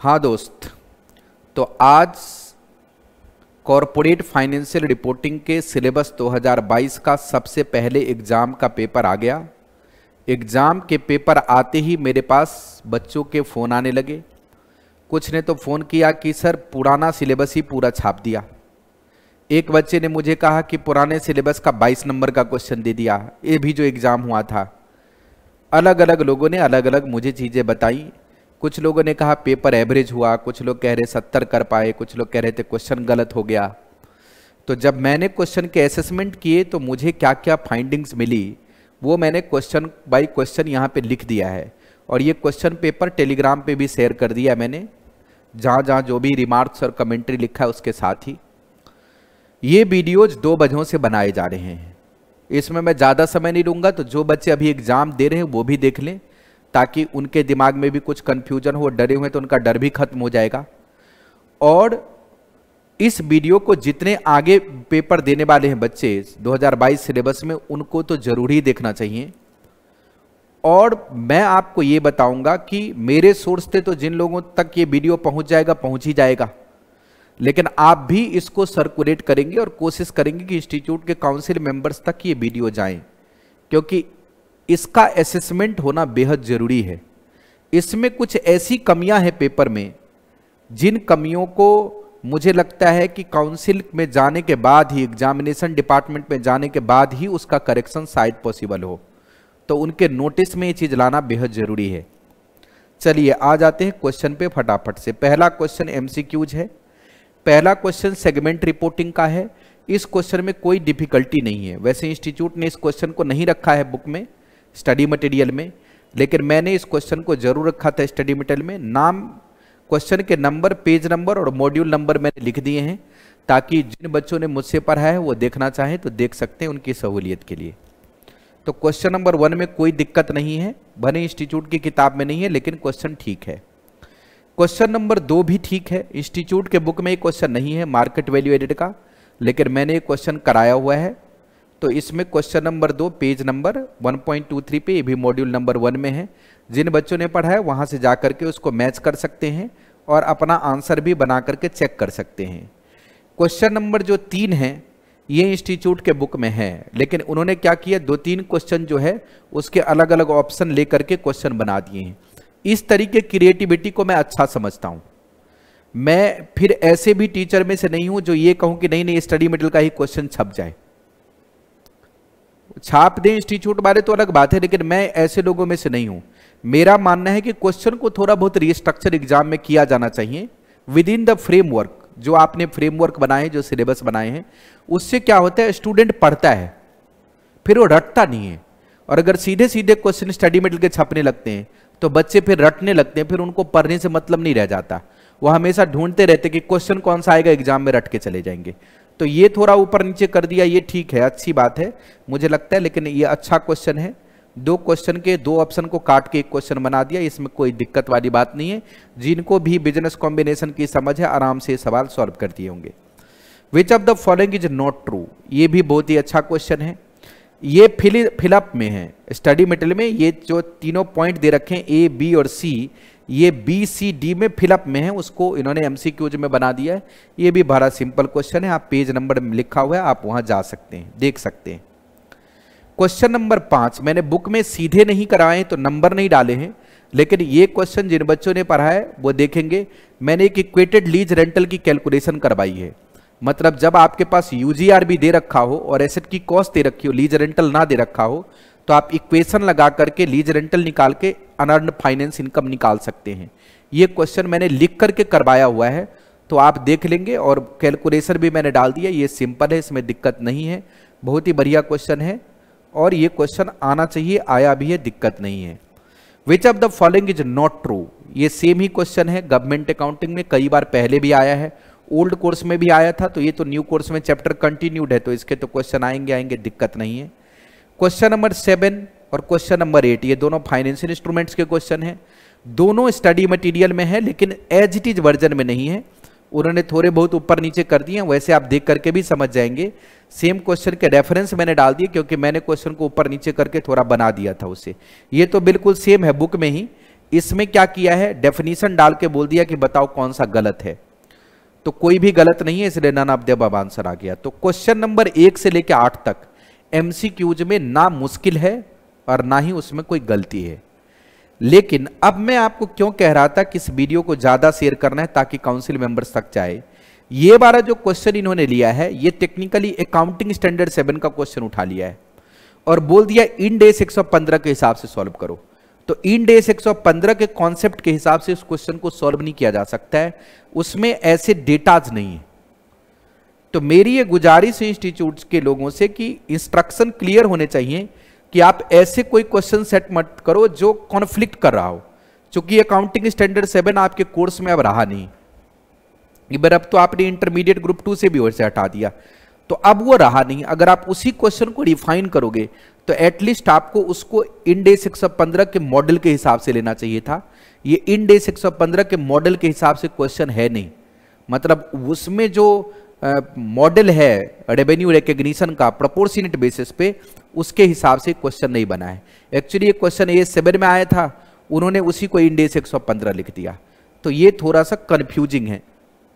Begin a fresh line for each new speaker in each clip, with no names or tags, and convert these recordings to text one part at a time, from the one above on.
हाँ दोस्त, तो आज कॉरपोरेट फाइनेंशियल रिपोर्टिंग के सिलेबस 2022 का सबसे पहले एग्ज़ाम का पेपर आ गया। एग्ज़ाम के पेपर आते ही मेरे पास बच्चों के फ़ोन आने लगे। कुछ ने तो फ़ोन किया कि सर पुराना सिलेबस ही पूरा छाप दिया। एक बच्चे ने मुझे कहा कि पुराने सिलेबस का 22 नंबर का क्वेश्चन दे दिया, ये भी जो एग्ज़ाम हुआ था। अलग अलग लोगों ने अलग अलग मुझे चीज़ें बताई। कुछ लोगों ने कहा पेपर एवरेज हुआ, कुछ लोग कह रहे 70 कर पाए, कुछ लोग कह रहे थे क्वेश्चन गलत हो गया। तो जब मैंने क्वेश्चन के असेसमेंट किए तो मुझे क्या क्या फाइंडिंग्स मिली वो मैंने क्वेश्चन बाय क्वेश्चन यहाँ पे लिख दिया है। और ये क्वेश्चन पेपर टेलीग्राम पे भी शेयर कर दिया मैंने, जहाँ जहाँ जो भी रिमार्क्स और कमेंट्री लिखा है उसके साथ ही। ये वीडियोज 2 वजहों से बनाए जा रहे हैं। इसमें मैं ज़्यादा समय नहीं लूँगा, तो जो बच्चे अभी एग्ज़ाम दे रहे हैं वो भी देख लें, ताकि उनके दिमाग में भी कुछ कन्फ्यूजन हो, डरे हुए तो उनका डर भी खत्म हो जाएगा। और इस वीडियो को जितने आगे पेपर देने वाले हैं बच्चे 2022 सिलेबस में, उनको तो जरूर ही देखना चाहिए। और मैं आपको ये बताऊंगा कि मेरे सोर्स से तो जिन लोगों तक ये वीडियो पहुंच जाएगा पहुंच ही जाएगा, लेकिन आप भी इसको सर्कुलेट करेंगे और कोशिश करेंगे कि इंस्टीट्यूट के काउंसिल मेंबर्स तक ये वीडियो जाएं, क्योंकि इसका असेसमेंट होना बेहद जरूरी है। इसमें कुछ ऐसी कमियां हैं पेपर में, जिन कमियों को मुझे लगता है कि काउंसिल में जाने के बाद ही, एग्जामिनेशन डिपार्टमेंट में जाने के बाद ही उसका करेक्शन शायद पॉसिबल हो। तो उनके नोटिस में ये चीज़ लाना बेहद जरूरी है। चलिए आ जाते हैं क्वेश्चन पे फटाफट से। पहला क्वेश्चन एमसीक्यूज है। पहला क्वेश्चन सेगमेंट रिपोर्टिंग का है। इस क्वेश्चन में कोई डिफिकल्टी नहीं है। वैसे इंस्टीट्यूट ने इस क्वेश्चन को नहीं रखा है बुक में, स्टडी मटेरियल में, लेकिन मैंने इस क्वेश्चन को जरूर रखा था स्टडी मटेरियल में। नाम, क्वेश्चन के नंबर, पेज नंबर और मॉड्यूल नंबर मैंने लिख दिए हैं, ताकि जिन बच्चों ने मुझसे पढ़ा है वो देखना चाहें तो देख सकते हैं, उनकी सहूलियत के लिए। तो क्वेश्चन नंबर 1 में कोई दिक्कत नहीं है, भले इंस्टीट्यूट की किताब में नहीं है लेकिन क्वेश्चन ठीक है। क्वेश्चन नंबर 2 भी ठीक है। इंस्टीट्यूट के बुक में एक क्वेश्चन नहीं है मार्केट वैल्यू एडेड का, लेकिन मैंने एक क्वेश्चन कराया हुआ है। तो इसमें क्वेश्चन नंबर 2 पेज नंबर 1.23 पे, ये भी मॉड्यूल नंबर 1 में है। जिन बच्चों ने पढ़ा है वहां से जा करके उसको मैच कर सकते हैं और अपना आंसर भी बना करके चेक कर सकते हैं। क्वेश्चन नंबर जो 3 है ये इंस्टीट्यूट के बुक में है, लेकिन उन्होंने क्या किया, 2-3 क्वेश्चन जो है उसके अलग अलग ऑप्शन लेकर के क्वेश्चन बना दिए हैं। इस तरीके की क्रिएटिविटी को मैं अच्छा समझता हूं। मैं फिर ऐसे भी टीचर में से नहीं हूं जो ये कहूं कि नहीं नहीं स्टडी मटेरियल का ही क्वेश्चन छप जाए। छाप दें इंस्टीट्यूट वाले तो अलग बात है, लेकिन मैं ऐसे लोगों में से नहीं हूं। मेरा मानना है कि क्वेश्चन को थोड़ा बहुत रिस्ट्रक्चर एग्जाम में किया जाना चाहिए विद इन द फ्रेमवर्क। जो आपने फ्रेमवर्क बनाए, जो सिलेबस बनाए हैं, उससे क्या होता है, स्टूडेंट पढ़ता है फिर वो रटता नहीं है। और अगर सीधे सीधे क्वेश्चन स्टडी मटेरियल के छपने लगते हैं तो बच्चे फिर रटने लगते हैं, फिर उनको पढ़ने से मतलब नहीं रह जाता। वो हमेशा ढूंढते रहते कि क्वेश्चन कौन सा आएगा, एग्जाम में रट के चले जाएंगे। तो ये थोड़ा ऊपर नीचे कर दिया, ये ठीक है, अच्छी बात है मुझे लगता है, लेकिन ये अच्छा क्वेश्चन है। 2 क्वेश्चन के 2 ऑप्शन को काट के एक क्वेश्चन बना दिया, इसमें कोई दिक्कत वाली बात नहीं है। जिनको भी बिजनेस कॉम्बिनेशन की समझ है आराम से सवाल सॉल्व कर दिए होंगे। Which of the following is not true, ये भी बहुत ही अच्छा क्वेश्चन है। ये फिलअप में है स्टडी मटेरियल में। ये जो तीनों पॉइंट दे रखे हैं A, B और C, ये B, C, D में फिलअप में है, उसको इन्होंने MCQs में बना दिया है। ये भी बड़ा सिंपल क्वेश्चन है, आप पेज नंबर में लिखा हुआ है, आप वहां जा सकते हैं, देख सकते हैं। क्वेश्चन नंबर 5 मैंने बुक में सीधे नहीं कराए तो नंबर नहीं डाले हैं, लेकिन ये क्वेश्चन जिन बच्चों ने पढ़ा है वो देखेंगे। मैंने एक इक्वेटेड लीज रेंटल की कैलकुलेशन करवाई है। मतलब जब आपके पास UGR भी दे रखा हो और एसेट की कॉस्ट दे रखी हो, लीज रेंटल ना दे रखा हो, तो आप इक्वेशन लगा करके लीज रेंटल निकाल के अनअर्न्ड फाइनेंस इनकम निकाल सकते हैं। ये क्वेश्चन मैंने लिख करके करवाया हुआ है, तो आप देख लेंगे। और कैलकुलेशन भी मैंने डाल दिया, ये सिंपल है, इसमें दिक्कत नहीं है, बहुत ही बढ़िया क्वेश्चन है और ये क्वेश्चन आना चाहिए, आया भी है, दिक्कत नहीं है। Which of the following is not true, ये सेम ही क्वेश्चन है, गवर्नमेंट अकाउंटिंग में कई बार पहले भी आया है, ओल्ड कोर्स में भी आया था, तो ये तो न्यू कोर्स में चैप्टर कंटिन्यूड है, तो इसके तो क्वेश्चन आएंगे, दिक्कत नहीं है। क्वेश्चन नंबर 7 और क्वेश्चन नंबर 8 ये दोनों फाइनेंशियल इंस्ट्रूमेंट्स के क्वेश्चन हैं। दोनों स्टडी मटेरियल में है, लेकिन एज इट इज वर्जन में नहीं है, उन्होंने थोड़े बहुत ऊपर नीचे कर दिए हैं, वैसे आप देख करके भी समझ जाएंगे। सेम क्वेश्चन के रेफरेंस मैंने डाल दिए, क्योंकि मैंने क्वेश्चन को ऊपर नीचे करके थोड़ा बना दिया था उसे। ये तो बिल्कुल सेम है बुक में ही, इसमें क्या किया है, डेफिनेशन डाल के बोल दिया कि बताओ कौन सा गलत है। तो कोई भी गलत नहीं है, इसलिए none of the above answer आ गया। तो क्वेश्चन नंबर 1 से लेकर 8 तक एमसीक्यूज में ना मुश्किल है और ना ही उसमें कोई गलती है। लेकिन अब मैं आपको क्यों कह रहा था कि इस वीडियो को ज्यादा शेयर करना है ताकि काउंसिल मेंबर्स तक जाए। ये वाला जो क्वेश्चन इन्होंने लिया है ये टेक्निकली अकाउंटिंग स्टैंडर्ड 7 का क्वेश्चन उठा लिया है और बोल दिया इंड एस 115 के हिसाब से सॉल्व करो। तो इंड एस 115 के कॉन्सेप्ट के हिसाब से उस क्वेश्चन को सॉल्व नहीं किया जा सकता है, उसमें ऐसे डेटाज नहीं है। तो मेरी ये गुजारिश है इंस्टीट्यूट के लोगों से कि इंस्ट्रक्शन क्लियर होने चाहिए कि आप ऐसे कोई क्वेश्चन सेट मत करो जो कॉन्फ्लिक्ट कर रहा हो, क्योंकि अकाउंटिंग स्टैंडर्ड 7 आपके कोर्स में अब रहा नहीं। इधर अब तो आपने इंटरमीडिएट ग्रुप 2 से भी वैसे हटा दिया, तो अब वो रहा नहीं। अगर आप उसी क्वेश्चन को रिफाइन करोगे तो एटलीस्ट आपको उसको इंड एस 115 के मॉडल के हिसाब से लेना चाहिए था। ये इंड एस 115 के मॉडल के हिसाब से क्वेश्चन है नहीं, मतलब उसमें जो मॉडल है रेवेन्यू रिकग्निशन का प्रोपोर्शनेट बेसिस पे, उसके हिसाब से क्वेश्चन नहीं बना है। एक्चुअली ये क्वेश्चन AS7 में आया था, उन्होंने उसी को इंड एस 115 लिख दिया। तो ये थोड़ा सा कंफ्यूजिंग है,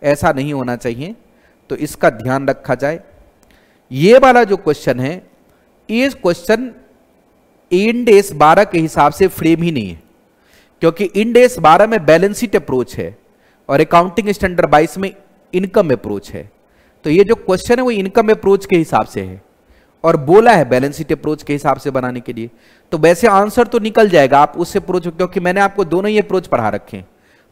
ऐसा नहीं होना चाहिए, तो इसका ध्यान रखा जाए। ये वाला जो क्वेश्चन है, ये क्वेश्चन इंड एस 12 के हिसाब से फ्रेम ही नहीं है, क्योंकि इंड एस 12 में बैलेंस शीट अप्रोच है और अकाउंटिंग स्टैंडर्ड 22 में इनकम अप्रोच है। तो ये जो क्वेश्चन है वो इनकम अप्रोच के हिसाब से है और बोला है बैलेंस शीट अप्रोच के हिसाब से बनाने के लिए। तो वैसे आंसर तो निकल जाएगा आप उस अप्रोच, क्योंकि मैंने आपको दोनों ही अप्रोच पढ़ा रखे हैं,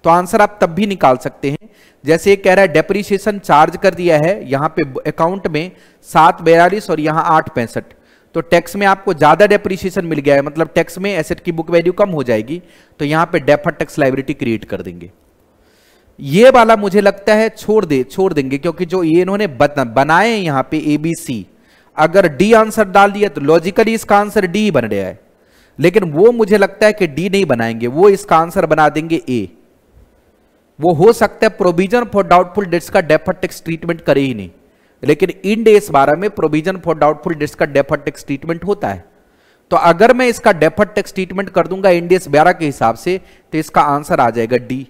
तो आंसर आप तब भी निकाल सकते हैं। जैसे कह रहा है डेप्रीशिएशन चार्ज कर दिया है यहाँ पे अकाउंट में 742 और यहाँ 865, तो टैक्स में आपको ज्यादा डेप्रीशिएशन मिल गया है, मतलब टैक्स में एसेट की बुक वैल्यू कम हो जाएगी, तो यहाँ पे डेफर्ड टैक्स लायबिलिटी क्रिएट कर देंगे। ये वाला मुझे लगता है छोड़ देंगे, क्योंकि जो ये इन्होंने बनाए हैं यहाँ पे ABC, अगर डी आंसर डाल दिया तो लॉजिकली इसका आंसर डी ही बन रहा है, लेकिन वो मुझे लगता है कि डी नहीं बनाएंगे, वो इसका आंसर बना देंगे A। वो हो सकता है प्रोविजन फॉर डाउटफुल डेट्स का डेफर्ड टैक्स ट्रीटमेंट करे ही नहीं, लेकिन इंड एस 12 में प्रोविजन फॉर डाउटफुल डेट्स का डेफर्ड टैक्स ट्रीटमेंट होता है। तो अगर मैं इसका डेफर्ड टैक्स ट्रीटमेंट कर दूंगा इंड एस 12 के हिसाब से, तो इसका आंसर आ जाएगा डी।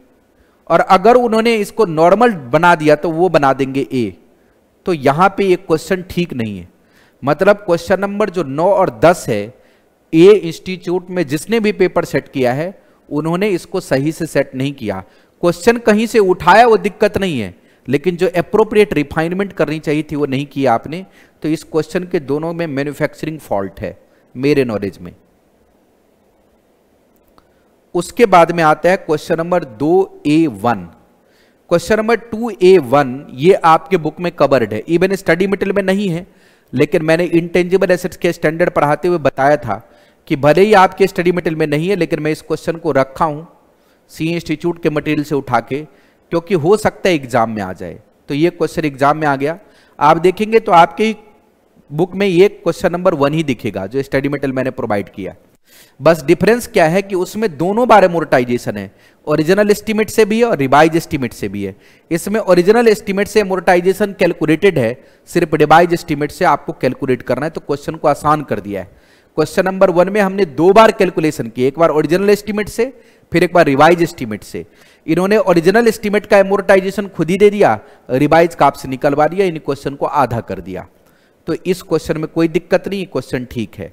और अगर उन्होंने इसको नॉर्मल बना दिया तो वो बना देंगे A। तो यहां पे एक क्वेश्चन ठीक नहीं है, मतलब क्वेश्चन नंबर जो 9 और 10 है, A इंस्टीट्यूट में जिसने भी पेपर सेट किया है उन्होंने इसको सही से सेट नहीं किया। क्वेश्चन कहीं से उठाया वो दिक्कत नहीं है, लेकिन जो एप्रोप्रिएट रिफाइनमेंट करनी चाहिए थी वो नहीं किया आपने। तो इस क्वेश्चन के दोनों में मैन्युफैक्चरिंग फॉल्ट है मेरे नॉलेज में। उसके बाद में आता है question number 2A1। Question number 2A1 ये आपके बुक में कवर्ड है, इवन स्टडी मटेरियल में नहीं है, लेकिन मैंने इंटेंजिबल एसेट्स के स्टैंडर्ड पढ़ाते हुए बताया था कि भले ही आपके स्टडी मटेरियल में नहीं है, लेकिन मैं इस क्वेश्चन को रखा हूं सी इंस्टीट्यूट के मटेरियल से उठा के, क्योंकि हो सकता है एग्जाम में आ जाए। तो ये क्वेश्चन एग्जाम में आ गया, आप देखेंगे तो आपके बुक में ये क्वेश्चन नंबर 1 ही दिखेगा जो स्टडी मटेरियल मैंने प्रोवाइड किया। बस डिफरेंस क्या है कि उसमें दोनों बार अमोर्टाइजेशन है, ओरिजिनल एस्टीमेट से भी है और रिवाइज एस्टीमेट से भी है। इसमें ओरिजिनल एस्टीमेट से अमोर्टाइजेशन कैलकुलेटेड है, सिर्फ रिवाइज एस्टीमेट से आपको कैलकुलेट करना है, तो क्वेश्चन को आसान कर दिया है। क्वेश्चन नंबर 1 में हमने 2 बार कैलकुलेशन की, एक बार ओरिजिनल एस्टीमेट से, फिर एक बार रिवाइज एस्टीमेट से। इन्होंने ओरिजिनल एस्टीमेट का अमोर्टाइजेशन खुद ही दे दिया, रिवाइज का आपसे निकलवा दिया, इन क्वेश्चन को आधा कर दिया। तो इस क्वेश्चन में कोई दिक्कत नहीं, क्वेश्चन ठीक है।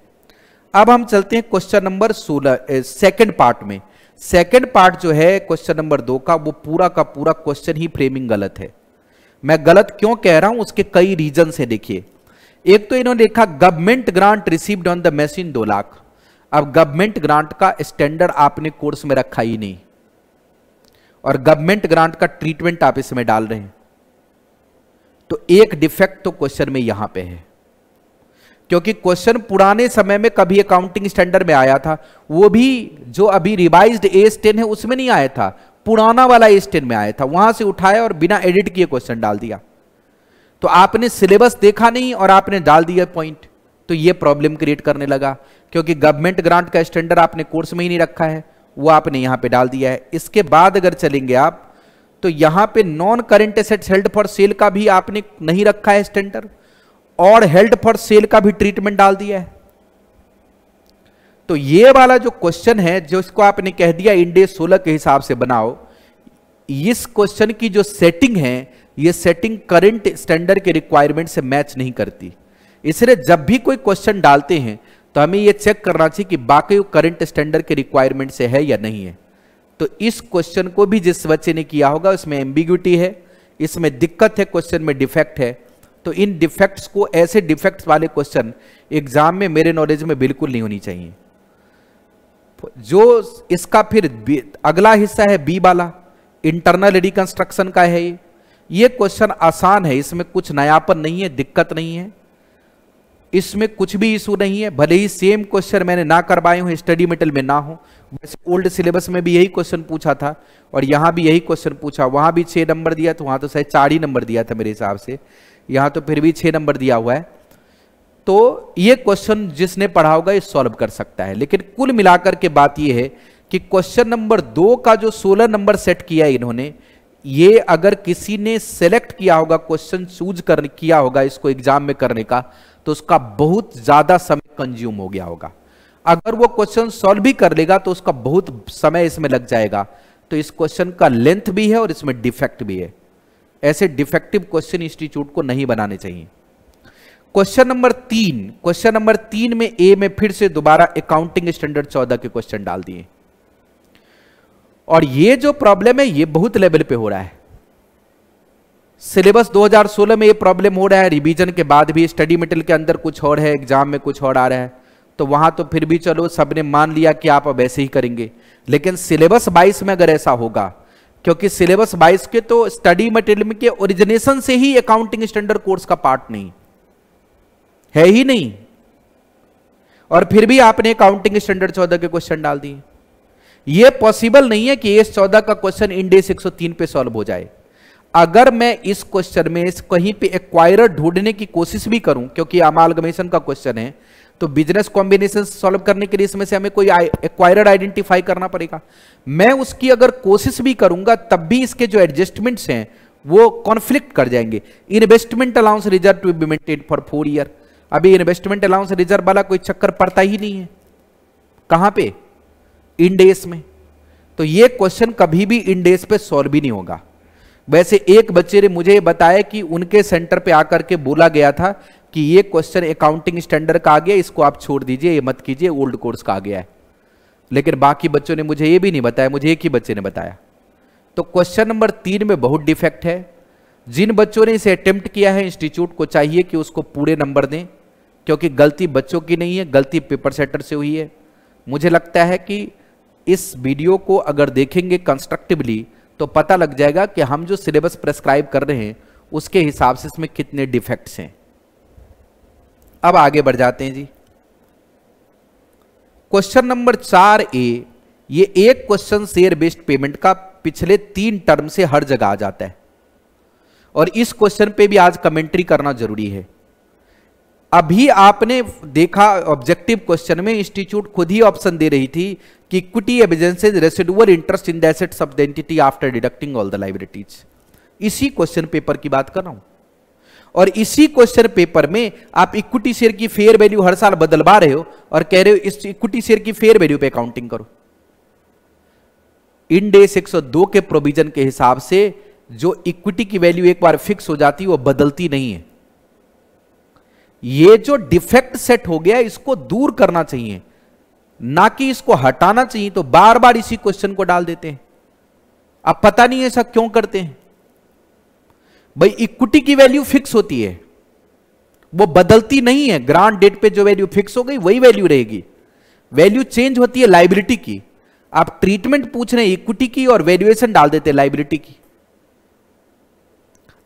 अब हम चलते हैं क्वेश्चन नंबर 16 सेकंड पार्ट में। सेकंड पार्ट जो है क्वेश्चन नंबर 2 का, वो पूरा का पूरा क्वेश्चन ही फ्रेमिंग गलत है। मैं गलत क्यों कह रहा हूं, उसके कई रीजन है। देखिए, एक तो इन्होंने लिखा government grant received on the machine 2 lakh. अब गवर्नमेंट ग्रांट का स्टैंडर्ड आपने कोर्स में रखा ही नहीं, और गवर्नमेंट ग्रांट का ट्रीटमेंट आप इसमें डाल रहे हैं, तो एक डिफेक्ट तो क्वेश्चन में यहां पे है। क्योंकि क्वेश्चन पुराने समय में कभी अकाउंटिंग स्टैंडर्ड में आया था, वो भी जो अभी रिवाइज्ड AS10 है उसमें नहीं आया था, पुराना वाला AS10 में आया था, वहां से उठाया और बिना एडिट किए क्वेश्चन डाल दिया। तो आपने सिलेबस देखा नहीं और आपने डाल दिया पॉइंट, तो ये प्रॉब्लम क्रिएट करने लगा। क्योंकि गवर्नमेंट ग्रांट का स्टैंडर्ड आपने कोर्स में ही नहीं रखा है, वो आपने यहां पे डाल दिया है। इसके बाद अगर चलेंगे आप, तो यहां पे non current assets held for sale का भी आपने नहीं रखा है स्टैंडर्ड, और हेल्ड फॉर सेल का भी ट्रीटमेंट डाल दिया है। तो ये वाला जो क्वेश्चन है, जो इसको आपने कह दिया इंड AS 16 के हिसाब से बनाओ, इस क्वेश्चन की जो सेटिंग है, ये सेटिंग करंट स्टैंडर्ड के रिक्वायरमेंट से मैच नहीं करती। इसलिए जब भी कोई क्वेश्चन डालते हैं तो हमें ये चेक करना चाहिए कि बाकी करंट स्टैंडर्ड के रिक्वायरमेंट से है या नहीं है। तो इस क्वेश्चन को भी जिस बच्चे ने किया होगा उसमें एम्बिग्यूटी है, इसमें दिक्कत है, क्वेश्चन में डिफेक्ट है। तो इन डिफेक्ट्स को, ऐसे डिफेक्ट्स वाले क्वेश्चन एग्जाम में मेरे नॉलेज में बिल्कुल नहीं होनी चाहिए। जो इसका फिर अगला हिस्सा है बी वाला, इंटरनल रिकंस्ट्रक्शन का है। ये क्वेश्चन आसान है, इसमें कुछ नयापन नहीं है, दिक्कत नहीं है, इसमें कुछ भी इशू नहीं है। भले ही सेम क्वेश्चन मैंने ना करवाए हो, स्टडी मटेरियल में ना हो, वैसे ओल्ड सिलेबस में भी यही क्वेश्चन पूछा था और यहां भी यही क्वेश्चन पूछा। वहां भी 6 नंबर दिया, तो वहां तो शायद 4 ही नंबर दिया था मेरे हिसाब से, यहां तो फिर भी 6 नंबर दिया हुआ है। तो ये क्वेश्चन जिसने पढ़ा होगा ये सॉल्व कर सकता है। लेकिन कुल मिलाकर के बात ये है कि क्वेश्चन नंबर 2 का जो 16 नंबर सेट किया इन्होंने, ये अगर किसी ने सेलेक्ट किया होगा, क्वेश्चन चूज किया होगा इसको एग्जाम में करने का, तो उसका बहुत ज्यादा समय कंज्यूम हो गया होगा। अगर वो क्वेश्चन सॉल्व भी कर लेगा तो उसका बहुत समय इसमें लग जाएगा। तो इस क्वेश्चन का लेंथ भी है और इसमें डिफेक्ट भी है। ऐसे डिफेक्टिव क्वेश्चन इंस्टीट्यूट को नहीं बनाने चाहिए। क्वेश्चन नंबर 3 में ए में फिर से दोबारा अकाउंटिंग स्टैंडर्ड 14 के क्वेश्चन डाल दिए। और ये जो प्रॉब्लम है ये बहुत लेवल पे हो रहा है। सिलेबस 2016 में ये प्रॉब्लम हो रहा है, रिवीजन के बाद भी स्टडी मटेरियल के अंदर कुछ और है, एग्जाम में कुछ और आ रहा है। तो वहां तो फिर भी चलो सबने मान लिया कि आप अब ऐसे ही करेंगे, लेकिन सिलेबस 22 में अगर ऐसा होगा, क्योंकि सिलेबस 22 के तो स्टडी मटेरियल के ओरिजिनेशन से ही अकाउंटिंग स्टैंडर्ड कोर्स का पार्ट नहीं है ही नहीं, और फिर भी आपने अकाउंटिंग स्टैंडर्ड 14 के क्वेश्चन डाल दिए। यह पॉसिबल नहीं है कि AS 14 का क्वेश्चन इंड AS 103 पे सॉल्व हो जाए। अगर मैं इस क्वेश्चन में कहीं पे एक्वायरर ढूंढने की कोशिश भी करूं, क्योंकि अमालगमेशन का क्वेश्चन है, तो बिजनेस कॉम्बिनेशन सॉल्व करने के लिए इसमें से हमें कोई एक्वायरर आइडेंटिफाई करना पड़ेगा। मैं उसकी अगर कोशिश भी करूंगा तब भी इसके जो एडजस्टमेंट्स हैं वो कॉन्फ्लिक्ट कर जाएंगे। Investment allowance reserve to be maintain for 4 year, अभी इन्वेस्टमेंट अलाउंस रिजर्व वाला कोई चक्कर पड़ता ही नहीं है। कहां पे? इंड AS में। तो ये क्वेश्चन कभी भी इंड AS पे सॉल्व भी नहीं होगा। वैसे एक बच्चे ने मुझे बताया कि उनके सेंटर पे आकर के बोला गया था कि ये क्वेश्चन अकाउंटिंग स्टैंडर्ड का आ गया, इसको आप छोड़ दीजिए, ये मत कीजिए, ओल्ड कोर्स का आ गया है। लेकिन बाकी बच्चों ने मुझे ये भी नहीं बताया, मुझे एक ही बच्चे ने बताया। तो क्वेश्चन नंबर 3 में बहुत डिफेक्ट है। जिन बच्चों ने इसे अटेम्प्ट किया है, इंस्टीट्यूट को चाहिए कि उसको पूरे नंबर दें, क्योंकि गलती बच्चों की नहीं है, गलती पेपर सेटर से हुई है। मुझे लगता है कि इस वीडियो को अगर देखेंगे कंस्ट्रक्टिवली तो पता लग जाएगा कि हम जो सिलेबस प्रेस्क्राइब कर रहे हैं उसके हिसाब से इसमें कितने डिफेक्ट्स हैं। अब आगे बढ़ जाते हैं जी। क्वेश्चन नंबर 4A, ये एक क्वेश्चन शेयर बेस्ड पेमेंट का पिछले 3 टर्म से हर जगह आ जाता है, और इस क्वेश्चन पे भी आज कमेंट्री करना जरूरी है। अभी आपने देखा ऑब्जेक्टिव क्वेश्चन में इंस्टीट्यूट खुद ही ऑप्शन दे रही थी कि equity evidences residual interest in the assets of the entity after deducting all the liabilities. इसी क्वेश्चन पेपर की बात कर रहा हूं, और इसी क्वेश्चन पेपर में आप इक्विटी शेयर की फेयर वैल्यू हर साल बदलवा रहे हो और कह रहे हो इस इक्विटी शेयर की फेयर वैल्यू पे अकाउंटिंग करो। इंड AS 102 के प्रोविजन के हिसाब से जो इक्विटी की वैल्यू एक बार फिक्स हो जाती है वो बदलती नहीं है। ये जो डिफेक्ट सेट हो गया इसको दूर करना चाहिए, ना कि इसको हटाना चाहिए। तो बार बार इसी क्वेश्चन को डाल देते हैं। अब पता नहीं ऐसा क्यों करते हैं भाई। इक्विटी की वैल्यू फिक्स होती है, वो बदलती नहीं है। ग्रांट डेट पे जो वैल्यू फिक्स हो गई वही वैल्यू रहेगी। वैल्यू चेंज होती है लायबिलिटी की। आप ट्रीटमेंट पूछ रहे हैं इक्विटी की और वैल्यूएशन डाल देते हैं लायबिलिटी की।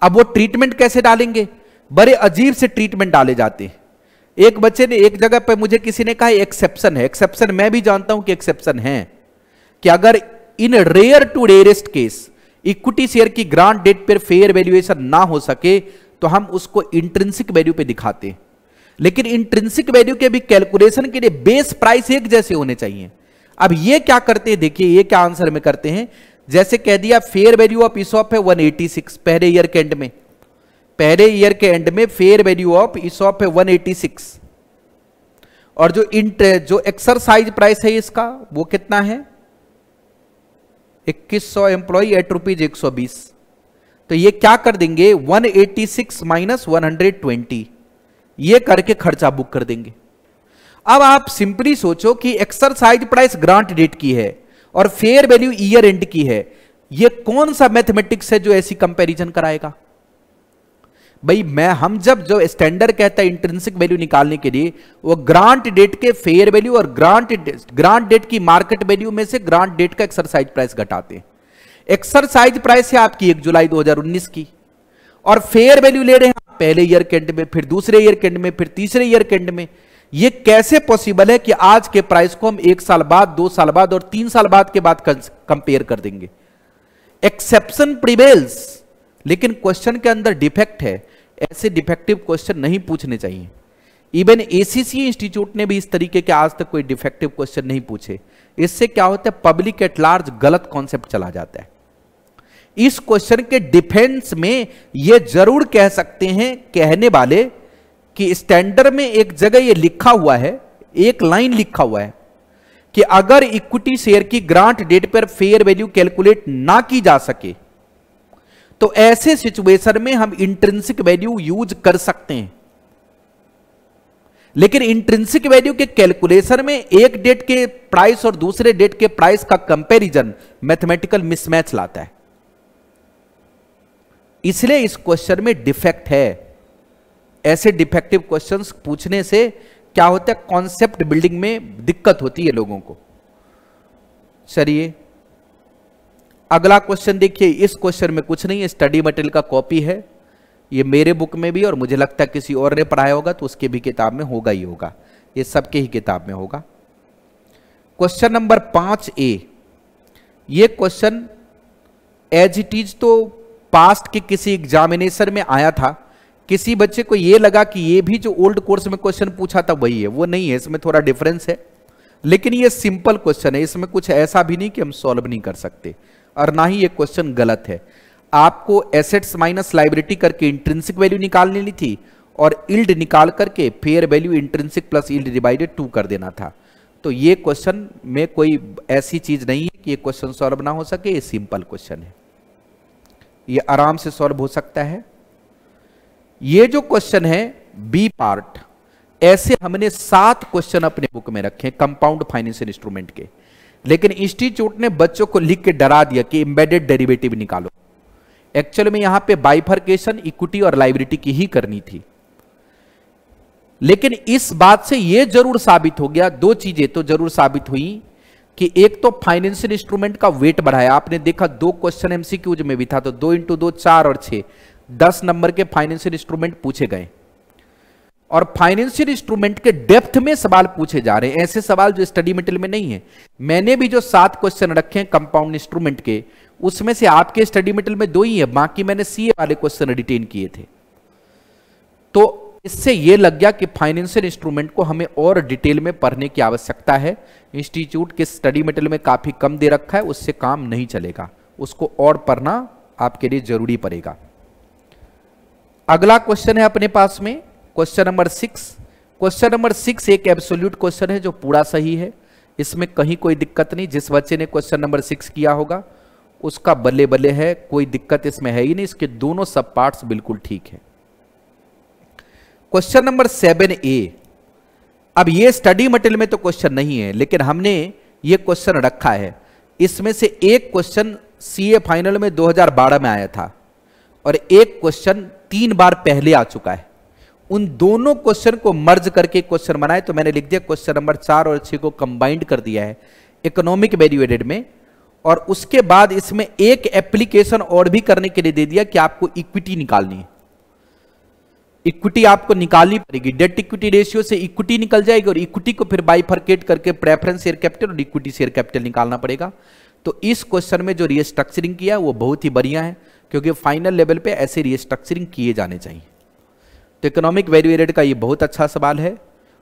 अब वो ट्रीटमेंट कैसे डालेंगे? बड़े अजीब से ट्रीटमेंट डाले जाते हैं। एक बच्चे ने एक जगह पे मुझे किसी ने कहा एक्सेप्शन है। एक्सेप्शन मैं भी जानता हूं कि एक्सेप्शन है, कि अगर in rare to rarest case equity share की ग्रांट डेट पर फेयर वैल्यूएशन ना हो सके तो हम उसको इंट्रिंसिक वैल्यू पे दिखाते हैं। लेकिन इंट्रिंसिक वैल्यू के भी कैलकुलेशन के लिए बेस प्राइस एक जैसे होने चाहिए। अब ये क्या करते हैं, देखिए ये क्या आंसर में करते हैं। जैसे कह दिया फेयर वैल्यू ऑफ ईसॉप है 186 पहले ईयर के एंड में, पहले ईयर के एंड में फेयर वैल्यू ऑफ ईसॉप है 186, और जो एक्सरसाइज प्राइस है इसका वो कितना है 2100 एम्प्लॉय ₹8.120। तो ये क्या कर देंगे 186 माइनस 120 ये करके खर्चा बुक कर देंगे। अब आप सिंपली सोचो कि एक्सरसाइज प्राइस ग्रांट डेट की है और फेयर वैल्यू ईयर एंड की है, ये कौन सा मैथमेटिक्स है जो ऐसी कंपैरिजन कराएगा भाई। हम जब जो स्टैंडर्ड कहता है इंट्रिंसिक वैल्यू निकालने के लिए वो ग्रांट डेट के फेयर वैल्यू और ग्रांट डेट की मार्केट वैल्यू में से ग्रांट डेट का एक्सरसाइज प्राइस घटाते हैं। एक्सरसाइज प्राइस है आपकी 1 जुलाई 2019 की और फेयर वैल्यू ले रहे हैं पहले ईयर के एंड में, फिर दूसरे ईयर के एंड में, फिर तीसरे ईयर के एंड में। ये कैसे पॉसिबल है कि आज के प्राइस को हम 1 साल बाद, 2 साल बाद और 3 साल बाद के बाद कंपेयर कर देंगे। एक्सेप्शन प्रिवेल्स, लेकिन क्वेश्चन के अंदर डिफेक्ट है। ऐसे डिफेक्टिव क्वेश्चन नहीं पूछने चाहिए। इवन एसीसी इंस्टीट्यूट ने भी इस तरीके के आज तक कोई डिफेक्टिव क्वेश्चन नहीं पूछे। इससे क्या होता है पब्लिक एट लार्ज गलत कॉन्सेप्ट चला जाता है। इस क्वेश्चन के डिफेंस में यह जरूर कह सकते हैं कहने वाले कि स्टैंडर्ड में एक जगह यह लिखा हुआ है, एक लाइन लिखा हुआ है कि अगर इक्विटी शेयर की ग्रांट डेट पर फेयर वैल्यू कैलकुलेट ना की जा सके तो ऐसे सिचुएशन में हम इंट्रिंसिक वैल्यू यूज कर सकते हैं। लेकिन इंट्रिंसिक वैल्यू के कैलकुलेशन में एक डेट के प्राइस और दूसरे डेट के प्राइस का कंपैरिजन मैथमेटिकल मिसमैच लाता है। इसलिए इस क्वेश्चन में डिफेक्ट है। ऐसे डिफेक्टिव क्वेश्चंस पूछने से क्या होता है कॉन्सेप्ट बिल्डिंग में दिक्कत होती है लोगों को। चलिए अगला क्वेश्चन देखिए। इस क्वेश्चन में कुछ नहीं है, स्टडी मटेरियल का कॉपी है। ये मेरे बुक में भी और मुझे लगता है किसी और ने पढ़ाया होगा तो उसके भी किताब में होगा ही होगा। ये सबके ही किताब में होगा। Question number 5A। ये क्वेश्चन एज इट इज तो पास्ट के किसी एग्जामिनेशन में आया था। किसी बच्चे को ये लगा कि ये भी जो ओल्ड कोर्स में क्वेश्चन पूछा था वही है, वो नहीं है, इसमें थोड़ा डिफरेंस है। लेकिन ये सिंपल क्वेश्चन है, इसमें कुछ ऐसा भी नहीं कि हम सॉल्व नहीं कर सकते और ना ही ये क्वेश्चन गलत है। आपको एसेट्स माइनस लायबिलिटी करके इंट्रिंसिक वैल्यू निकाल लेनी थी और यील्ड निकाल करके fair value intrinsic plus yield divided 2 कर देना था। तो ये क्वेश्चन में कोई ऐसी चीज नहीं है कि ये क्वेश्चन सॉल्व ना हो सके। ये सिंपल क्वेश्चन है, ये आराम से सॉल्व हो सकता है। ये जो क्वेश्चन है बी पार्ट, ऐसे हमने 7 क्वेश्चन अपने बुक में रखे कंपाउंड फाइनेंशियल इंस्ट्रूमेंट के। लेकिन इंस्टीट्यूट ने बच्चों को लिख के डरा दिया कि एम्बेडेड डेरिवेटिव निकालो। एक्चुअली में यहां पे बाइफर्केशन इक्विटी और लायबिलिटी की ही करनी थी। लेकिन इस बात से यह जरूर साबित हो गया, 2 चीजें तो जरूर साबित हुई कि एक तो फाइनेंशियल इंस्ट्रूमेंट का वेट बढ़ाया। आपने देखा 2 क्वेश्चन एमसीक्यूज में भी था, तो 2 × 2 4 और 6 10 नंबर के फाइनेंशियल इंस्ट्रूमेंट पूछे गए और फाइनेंशियल इंस्ट्रूमेंट के डेप्थ में सवाल पूछे जा रहे हैं। ऐसे सवाल जो स्टडी मटेरियल में नहीं है। मैंने भी जो 7 क्वेश्चन रखे हैं कंपाउंड इंस्ट्रूमेंट के, उसमें से आपके स्टडी मटेरियल में 2 ही है, बाकी मैंने सीए वाले क्वेश्चन रिटेन किए थे। तो इससे यह लग गया कि फाइनेंशियल इंस्ट्रूमेंट को हमें और डिटेल में पढ़ने की आवश्यकता है। इंस्टीट्यूट के स्टडी मटेरियल में काफी कम दे रखा है, उससे काम नहीं चलेगा, उसको और पढ़ना आपके लिए जरूरी पड़ेगा। अगला क्वेश्चन है अपने पास में क्वेश्चन नंबर 6। क्वेश्चन नंबर 6 एक एब्सोल्यूट क्वेश्चन है जो पूरा सही है, इसमें कहीं कोई दिक्कत नहीं। जिस बच्चे ने क्वेश्चन नंबर 6 किया होगा उसका बल्ले बल्ले है, कोई दिक्कत इसमें है ही नहीं। इसके दोनों सब पार्ट्स बिल्कुल ठीक है। Question number 7A। अब ये स्टडी मटेरियल में तो क्वेश्चन नहीं है, लेकिन हमने ये क्वेश्चन रखा है। इसमें से एक क्वेश्चन सीए फाइनल में 2012 में आया था और एक क्वेश्चन 3 बार पहले आ चुका है। उन दोनों क्वेश्चन को मर्ज करके क्वेश्चन बनाए, तो मैंने लिख दिया क्वेश्चन नंबर 4 और 6 को कंबाइंड कर दिया है इकोनॉमिक वैल्यू एडेड में। और उसके बाद इसमें एक एप्लीकेशन और भी करने के लिए दे दिया कि आपको इक्विटी निकालनी है। इक्विटी आपको निकालनी पड़ेगी, डेट इक्विटी रेशियो से इक्विटी निकल जाएगी और इक्विटी को फिर बाइफर्केट करके प्रेफरेंस शेयर कैपिटल और इक्विटी शेयर कैपिटल निकालना पड़ेगा। तो इस क्वेश्चन में जो रीस्ट्रक्चरिंग किया वो बहुत ही बढ़िया है, क्योंकि फाइनल लेवल पे ऐसे रीस्ट्रक्चरिंग किए जाने चाहिए। तो इकोनॉमिक वैल्यू एडेड का ये बहुत अच्छा सवाल है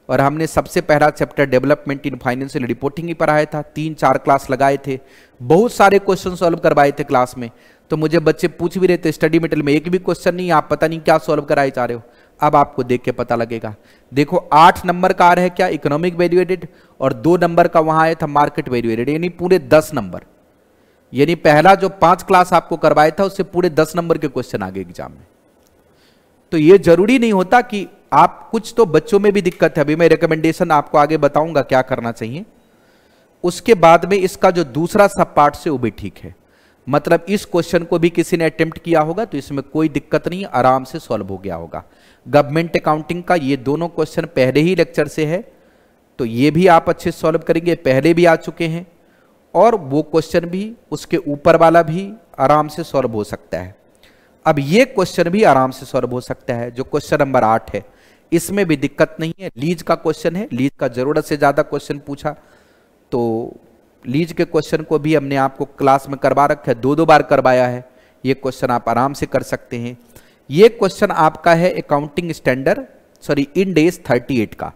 और हमने सबसे पहला chapter development in financial reporting ही पढ़ाया था। 3-4 क्लास लगाए थे, बहुत सारे क्वेश्चन सॉल्व करवाए थे क्लास में। तो मुझे बच्चे पूछ भी रहे थे स्टडी मटेरियल में एक भी क्वेश्चन नहीं, आप पता नहीं क्या सॉल्व कराए जा रहे हो। अब आपको देख के पता लगेगा। देखो 8 नंबर का आ रहा है क्या, इकोनॉमिक वैल्यू एडेड, और 2 नंबर का वहां आया था मार्केट वैल्यू एडेड, यानी पूरे 10 नंबर। यानी पहला जो 5 क्लास आपको करवाया था उससे पूरे 10 नंबर के क्वेश्चन आ गए एग्जाम में। तो ये जरूरी नहीं होता कि आप, कुछ तो बच्चों में भी दिक्कत है, अभी मैं रिकमेंडेशन आपको आगे बताऊंगा क्या करना चाहिए। उसके बाद में इसका जो दूसरा सब पार्ट से वो भी ठीक है, मतलब इस क्वेश्चन को भी किसी ने अटेम्प्ट किया होगा तो इसमें कोई दिक्कत नहीं, आराम से सॉल्व हो गया होगा। गवर्नमेंट अकाउंटिंग का ये दोनों क्वेश्चन पहले ही लेक्चर से है, तो ये भी आप अच्छे से सॉल्व करेंगे, पहले भी आ चुके हैं, और वो क्वेश्चन भी, उसके ऊपर वाला भी आराम से सॉल्व हो सकता है। अब ये क्वेश्चन भी आराम से सॉल्व हो सकता है, जो क्वेश्चन नंबर 8 है, इसमें भी दिक्कत नहीं है। लीज का क्वेश्चन है, लीज का जरूरत से ज्यादा क्वेश्चन पूछा, तो लीज के क्वेश्चन को भी हमने आपको क्लास में करवा रखा है, 2 बार करवाया है। ये क्वेश्चन आप आराम से कर सकते हैं। ये क्वेश्चन आपका है accounting standard, sorry end S 38 का।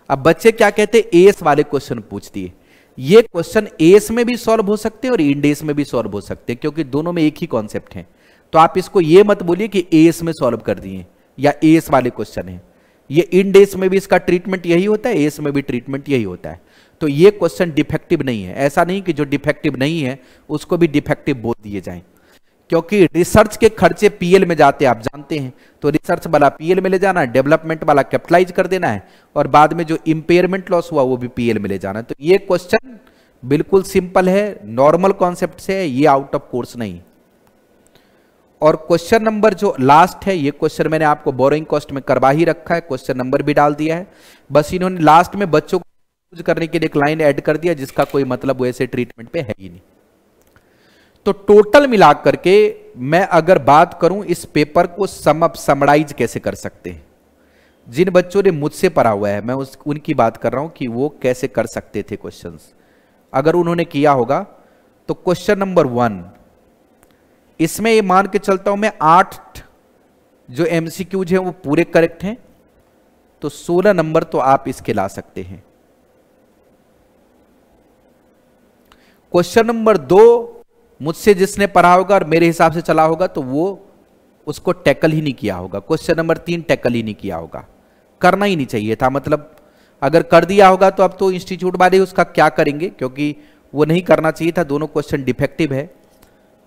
अब बच्चे क्या कहते हैं, एएस वाले क्वेश्चन पूछ दिए। ये क्वेश्चन एएस में भी सॉल्व हो सकते हैं और इंड एस में भी सॉल्व हो सकते हैं, क्योंकि दोनों में एक ही कॉन्सेप्ट है। तो आप इसको ये मत बोलिए कि एएस में सॉल्व कर दिए या एएस वाले क्वेश्चन है। ये इंड एस में भी इसका ट्रीटमेंट यही होता है, एएस में भी ट्रीटमेंट यही होता है। तो ये क्वेश्चन डिफेक्टिव नहीं है। ऐसा नहीं कि जो डिफेक्टिव नहीं है उसको भी डिफेक्टिव बोल दिए जाएं, क्योंकि रिसर्च के खर्चे पीएल में जाते हैं, आप जानते हैं। तो रिसर्च वाला पीएल में ले जाना है, डेवलपमेंट वाला कैपिटलाइज कर देना है, और बाद में जो इंपेयरमेंट लॉस हुआ वो भी पीएल में ले जाना है। तो ये क्वेश्चन बिल्कुल सिंपल है, नॉर्मल कॉन्सेप्ट से है, ये आउट ऑफ कोर्स नहीं। और क्वेश्चन नंबर जो लास्ट है, ये क्वेश्चन मैंने आपको बोरोइंग कॉस्ट में करवा ही रखा है, क्वेश्चन नंबर भी डाल दिया है। बस इन्होंने लास्ट में बच्चों को यूज करने के लिए एक लाइन ऐड कर दिया, जिसका कोई मतलब वैसे ट्रीटमेंट पे है ही नहीं। तो टोटल मिलाकर के मैं अगर बात करूं, इस पेपर को समराइज कैसे कर सकते हैं, जिन बच्चों ने मुझसे पढ़ा हुआ है मैं उनकी बात कर रहा हूं कि वो कैसे कर सकते थे क्वेश्चंस। अगर उन्होंने किया होगा तो क्वेश्चन नंबर 1, इसमें ये मान के चलता हूं मैं 8 जो एमसीक्यूज हैं वो पूरे करेक्ट हैं, तो 16 नंबर तो आप इसके ला सकते हैं। क्वेश्चन नंबर 2 मुझसे जिसने पढ़ा होगा और मेरे हिसाब से चला होगा तो वो उसको टैकल ही नहीं किया होगा। क्वेश्चन नंबर 3 टैकल ही नहीं किया होगा, करना ही नहीं चाहिए था। मतलब अगर कर दिया होगा तो अब तो इंस्टीट्यूट वाले उसका क्या करेंगे, क्योंकि वो नहीं करना चाहिए था। दोनों क्वेश्चन डिफेक्टिव है।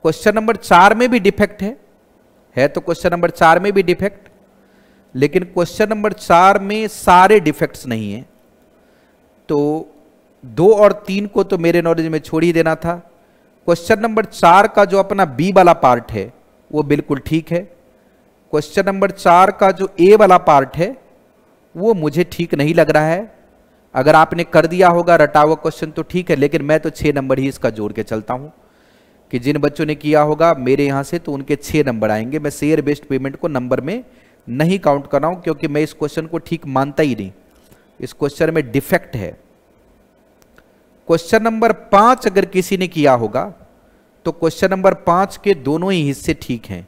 क्वेश्चन नंबर 4 में भी डिफेक्ट है तो क्वेश्चन नंबर 4 में भी डिफेक्ट, लेकिन क्वेश्चन नंबर 4 में सारे डिफेक्ट्स नहीं है। तो 2 और 3 को तो मेरे नॉलेज में छोड़ ही देना था। क्वेश्चन नंबर 4 का जो अपना बी वाला पार्ट है वो बिल्कुल ठीक है। क्वेश्चन नंबर 4 का जो ए वाला पार्ट है वो मुझे ठीक नहीं लग रहा है। अगर आपने कर दिया होगा रटा हुआ क्वेश्चन तो ठीक है, लेकिन मैं तो 6 नंबर ही इसका जोड़ के चलता हूं कि जिन बच्चों ने किया होगा मेरे यहां से तो उनके 6 नंबर आएंगे। मैं शेयर बेस्ड पेमेंट को नंबर में नहीं काउंट कर रहा हूं, क्योंकि मैं इस क्वेश्चन को ठीक मानता ही नहीं। इस क्वेश्चन में डिफेक्ट है। क्वेश्चन नंबर 5 अगर किसी ने किया होगा तो क्वेश्चन नंबर 5 के दोनों ही हिस्से ठीक हैं।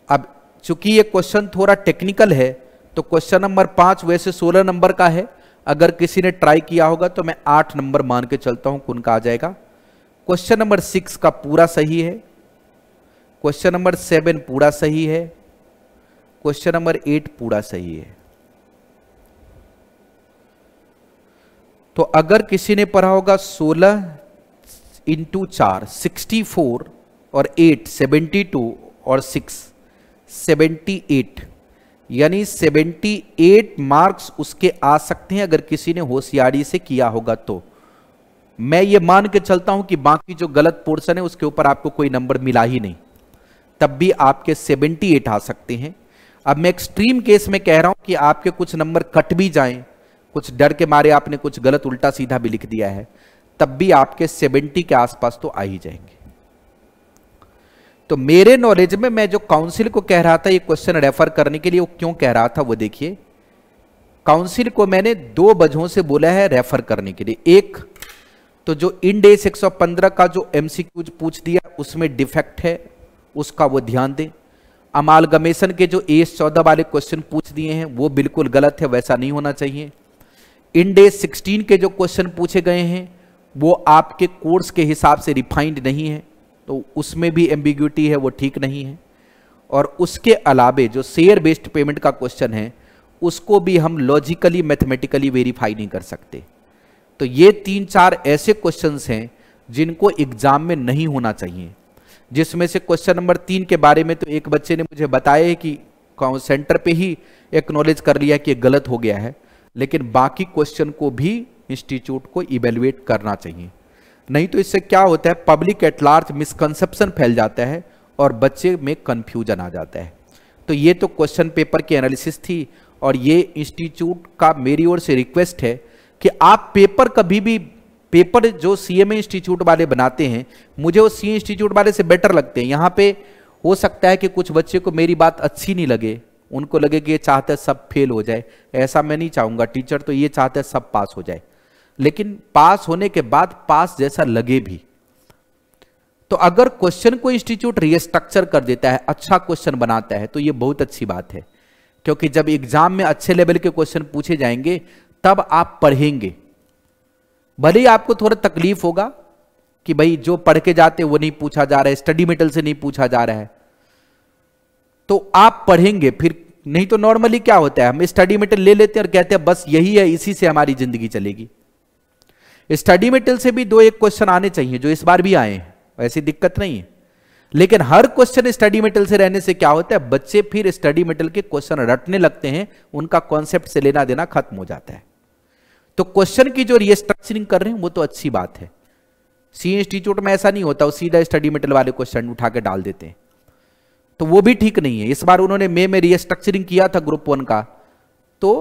अब चूंकि ये क्वेश्चन थोड़ा टेक्निकल है तो क्वेश्चन नंबर 5 वैसे 16 नंबर का है। अगर किसी ने ट्राई किया होगा तो मैं 8 नंबर मान के चलता हूं उनका आ जाएगा। क्वेश्चन नंबर 6 का पूरा सही है। क्वेश्चन नंबर 7 पूरा सही है। क्वेश्चन नंबर 8 पूरा सही है। तो अगर किसी ने पढ़ा होगा 16 इंटू 4 64 और 8 72 और 6 78, यानी 78 मार्क्स उसके आ सकते हैं अगर किसी ने होशियारी से किया होगा। तो मैं ये मान के चलता हूं कि बाकी जो गलत पोर्शन है उसके ऊपर आपको कोई नंबर मिला ही नहीं, तब भी आपके 78 आ सकते हैं। अब मैं एक्सट्रीम केस में कह रहा हूं कि आपके कुछ नंबर कट भी जाएं, कुछ डर के मारे आपने कुछ गलत उल्टा सीधा भी लिख दिया है, तब भी आपके 70 के आसपास तो आ ही जाएंगे। तो मेरे नॉलेज में मैं जो काउंसिल को कह रहा था ये क्वेश्चन रेफर करने के लिए, वो क्यों कह रहा था वो देखिए। काउंसिल को मैंने 2 वजहों से बोला है रेफर करने के लिए। एक तो जो इंड एस 115 का जो एमसीक्यूज पूछ दिया उसमें डिफेक्ट है, उसका वो ध्यान दें। अमालगमेशन के जो एस 14 वाले क्वेश्चन पूछ दिए हैं वो बिल्कुल गलत है, वैसा नहीं होना चाहिए। इंड एस 16 के जो क्वेश्चन पूछे गए हैं वो आपके कोर्स के हिसाब से रिफाइंड नहीं है, तो उसमें भी एम्बिग्यूटी है, वो ठीक नहीं है। और उसके अलावे जो शेयर बेस्ड पेमेंट का क्वेश्चन है उसको भी हम लॉजिकली मैथमेटिकली वेरीफाई नहीं कर सकते। तो ये 3-4 ऐसे क्वेश्चंस हैं जिनको एग्जाम में नहीं होना चाहिए, जिसमें से क्वेश्चन नंबर 3 के बारे में तो एक बच्चे ने मुझे बताया है कि सेंटर पे ही एक्नॉलेज कर लिया कि गलत हो गया है, लेकिन बाकी क्वेश्चन को भी इंस्टीट्यूट को इवेलुएट करना चाहिए। नहीं तो इससे क्या होता है, पब्लिक एट लार्ज मिसकंसेप्शन फैल जाता है और बच्चे में कंफ्यूजन आ जाता है। तो ये तो क्वेश्चन पेपर की एनालिसिस थी, और ये इंस्टीट्यूट का मेरी ओर से रिक्वेस्ट है कि आप पेपर कभी भी, पेपर जो सीएमए इंस्टीट्यूट वाले बनाते हैं मुझे वो सी इंस्टीट्यूट वाले से बेटर लगते हैं। यहाँ पे हो सकता है कि कुछ बच्चे को मेरी बात अच्छी नहीं लगे, उनको लगे कि ये चाहते हैं सब फेल हो जाए, ऐसा मैं नहीं चाहूंगा। टीचर तो ये चाहते हैं सब पास हो जाए, लेकिन पास होने के बाद पास जैसा लगे भी। तो अगर क्वेश्चन को इंस्टीट्यूट रीस्ट्रक्चर कर देता है, अच्छा क्वेश्चन बनाता है, तो ये बहुत अच्छी बात है, क्योंकि जब एग्जाम में अच्छे लेवल के क्वेश्चन पूछे जाएंगे तब आप पढ़ेंगे। भले ही आपको थोड़ा तकलीफ होगा कि भाई जो पढ़ के जाते वो नहीं पूछा जा रहा है, स्टडी मटेरियल से नहीं पूछा जा रहा है, तो आप पढ़ेंगे फिर। नहीं तो नॉर्मली क्या होता है, हम स्टडी मटेरियल ले लेते हैं और कहते हैं बस यही है, इसी से हमारी जिंदगी चलेगी। स्टडी मटेरियल से भी 2-1 क्वेश्चन आने चाहिए, जो इस बार भी आए हैं, ऐसी दिक्कत नहीं है। लेकिन हर क्वेश्चन स्टडी मटेरियल से रहने से क्या होता है, बच्चे फिर स्टडी मटेरियल के क्वेश्चन रटने लगते हैं, उनका कॉन्सेप्ट से लेना देना खत्म हो जाता है। तो क्वेश्चन की जो रीस्ट्रक्चरिंग कर रहे हैं वो तो अच्छी बात है। सी इंस्टीट्यूट में ऐसा नहीं होता, वो सीधा स्टडी मटेरियल वाले क्वेश्चन उठा के डाल देते हैं, तो वो भी ठीक नहीं है। इस बार उन्होंने मई में रीस्ट्रक्चरिंग किया था ग्रुप 1 का, तो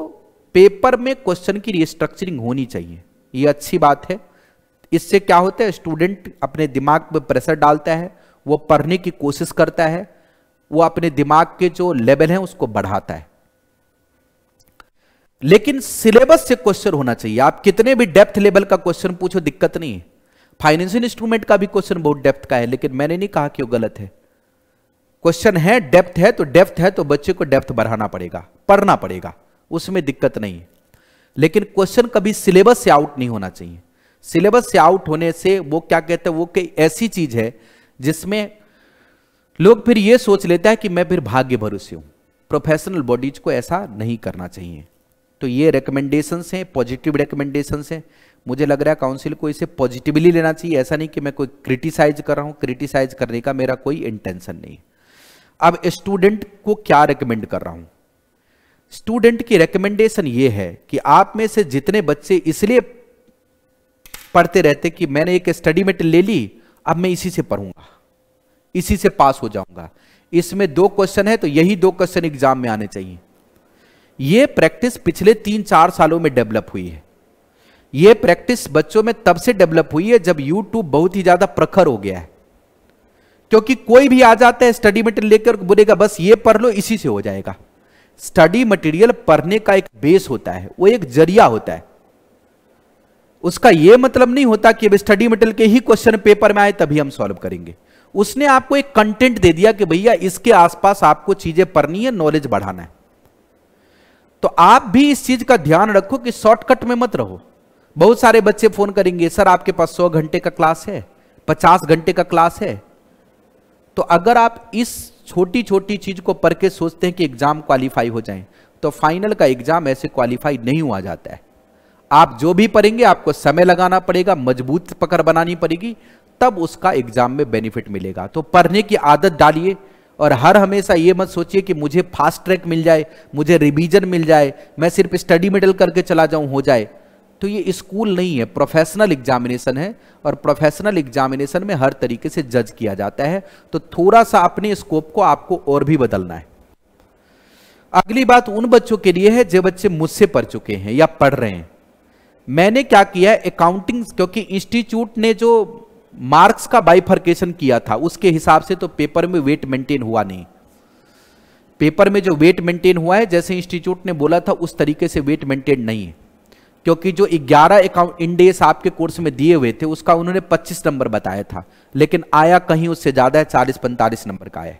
पेपर में क्वेश्चन की रीस्ट्रक्चरिंग होनी चाहिए, ये अच्छी बात है। इससे क्या होता है, स्टूडेंट अपने दिमाग पर प्रेशर डालता है, वो पढ़ने की कोशिश करता है, वो अपने दिमाग के जो लेवल है उसको बढ़ाता है। लेकिन सिलेबस से क्वेश्चन होना चाहिए। आप कितने भी डेप्थ लेवल का क्वेश्चन पूछो, दिक्कत नहीं है। फाइनेंशियल इंस्ट्रूमेंट का भी क्वेश्चन बहुत डेप्थ का है, लेकिन मैंने नहीं कहा कि वो गलत है। क्वेश्चन है, डेप्थ है, तो डेप्थ है तो बच्चे को डेप्थ बढ़ाना पड़ेगा, पढ़ना पड़ेगा, उसमें दिक्कत नहीं है। लेकिन क्वेश्चन कभी सिलेबस से आउट नहीं होना चाहिए। सिलेबस से आउट होने से वो क्या कहते हैं, वो कोई ऐसी चीज है जिसमें लोग फिर ये सोच लेता है कि मैं फिर भाग्य भरोसे हूं। प्रोफेशनल बॉडीज को ऐसा नहीं करना चाहिए। तो ये रिकमेंडेशंस हैं, पॉजिटिव रिकमेंडेशंस हैं। मुझे लग रहा है काउंसिल को इसे पॉजिटिवली लेना चाहिए। ऐसा नहीं कि मैं कोई क्रिटिसाइज कर रहा हूं, क्रिटिसाइज करने का मेरा कोई इंटेंशन नहीं। अब स्टूडेंट को क्या रिकमेंड कर रहा हूं, स्टूडेंट की रिकमेंडेशन ये है कि आप में से जितने बच्चे इसलिए पढ़ते रहते कि मैंने एक स्टडी मटेरियल ले ली, अब मैं इसी से पढ़ूंगा, इसी से पास हो जाऊंगा, इसमें 2 क्वेश्चन है तो यही 2 क्वेश्चन एग्जाम में आने चाहिए। यह प्रैक्टिस पिछले 3-4 सालों में डेवलप हुई है। यह प्रैक्टिस बच्चों में तब से डेवलप हुई है जब यूट्यूब बहुत ही ज्यादा प्रखर हो गया है। क्योंकि कोई भी आ जाता है स्टडी मटेरियल लेकर, बोलेगा बस ये पढ़ लो, इसी से हो जाएगा। स्टडी मटेरियल पढ़ने का एक बेस होता है, वो एक जरिया होता है। उसका यह मतलब नहीं होता कि अब स्टडी मटेरियल के ही क्वेश्चन पेपर में आए तभी हम सॉल्व करेंगे। उसने आपको एक कंटेंट दे दिया कि भैया इसके आसपास आपको चीजें पढ़नी है, नॉलेज बढ़ाना है। तो आप भी इस चीज का ध्यान रखो कि शॉर्टकट में मत रहो। बहुत सारे बच्चे फोन करेंगे, सर आपके पास 100 घंटे का क्लास है, 50 घंटे का क्लास है। तो अगर आप इस छोटी छोटी चीज को पढ़ के सोचते हैं कि एग्जाम क्वालिफाई हो जाए, तो फाइनल का एग्जाम ऐसे क्वालिफाई नहीं हुआ जाता है। आप जो भी पढ़ेंगे आपको समय लगाना पड़ेगा, मजबूत पकड़ बनानी पड़ेगी, तब उसका एग्जाम में बेनिफिट मिलेगा। तो पढ़ने की आदत डालिए, और हर हमेशा ये मत सोचिए कि मुझे फास्ट ट्रैक मिल जाए, मुझे रिवीजन मिल जाए, मैं सिर्फ स्टडी मटेरियल करके चला जाऊं हो जाए। तो ये स्कूल नहीं है, प्रोफेशनल एग्जामिनेशन है, और प्रोफेशनल एग्जामिनेशन में हर तरीके से जज किया जाता है। तो थोड़ा सा अपने स्कोप को आपको और भी बदलना है। अगली बात उन बच्चों के लिए है जो बच्चे मुझसे पढ़ चुके हैं या पढ़ रहे हैं। मैंने क्या किया है, अकाउंटिंग, क्योंकि इंस्टीट्यूट ने जो मार्क्स का बाइफर्केशन किया था उसके हिसाब से तो पेपर में वेट मेंटेन हुआ नहीं। पेपर में जो वेट मेंटेन हुआ है, जैसे इंस्टीट्यूट ने बोला था उस तरीके से वेट मेंटेन नहीं है। क्योंकि जो 11 अकाउंट इंडेस आपके कोर्स में दिए हुए थे उसका उन्होंने 25 नंबर बताया था, लेकिन आया कहीं उससे ज्यादा है, 40-45 नंबर का आया।